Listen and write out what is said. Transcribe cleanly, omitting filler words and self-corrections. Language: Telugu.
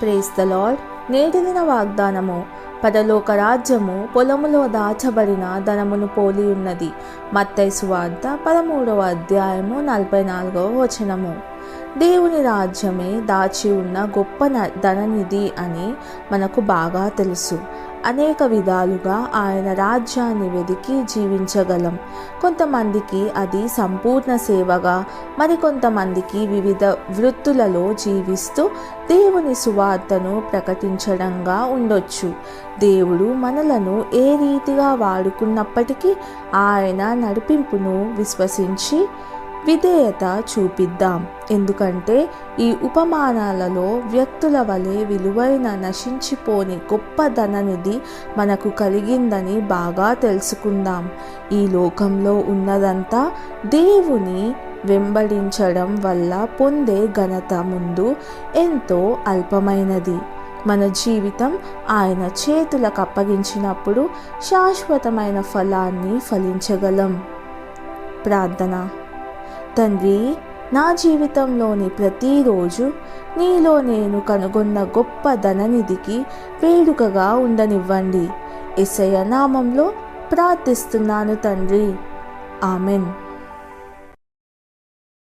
Praise the lord. నేటి దిన వాగ్దానము: పరలోక రాజ్యము పొలములో దాచబడిన ధనమును పోలి ఉన్నది. మత్తయి సువార్త 13వ అధ్యాయము 44వ వచనము. దేవుని రాజ్యమే దాచి ఉన్న గొప్ప ధననిధి అని మనకు బాగా తెలుసు. అనేక విధాలుగా ఆయన రాజ్యాన్ని వెదికి జీవించగలం. కొంతమందికి అది సంపూర్ణ సేవగా, మరికొంతమందికి వివిధ వృత్తులలో జీవిస్తూ దేవుని సువార్తను ప్రకటించడంగా ఉండొచ్చు. దేవుడు మనలను ఏ రీతిగా వాడుకున్నప్పటికీ ఆయన నడిపింపును విశ్వసించి విధేయత చూపిద్దాం. ఎందుకంటే ఈ ఉపమానాలలో వ్యక్తుల వలె విలువైన నశించిపోని గొప్ప ధననిధి మనకు కలిగిందని బాగా తెలుసుకుందాం. ఈ లోకంలో ఉన్నదంతా దేవుని వెంబడించడం వల్ల పొందే ఘనత ముందు ఎంతో అల్పమైనది. మన జీవితం ఆయన చేతులకు అప్పగించినప్పుడు శాశ్వతమైన ఫలాన్ని ఫలించగలం. ప్రార్థన. తండ్రి, నా జీవితంలోని ప్రతిరోజు నీలో నేను కనుగొన్న గొప్ప ధననిధికి వేడుకగా ఉండనివ్వండి. యేసయ్య నామంలో ప్రార్థిస్తున్నాను తండ్రి. ఆమెన్.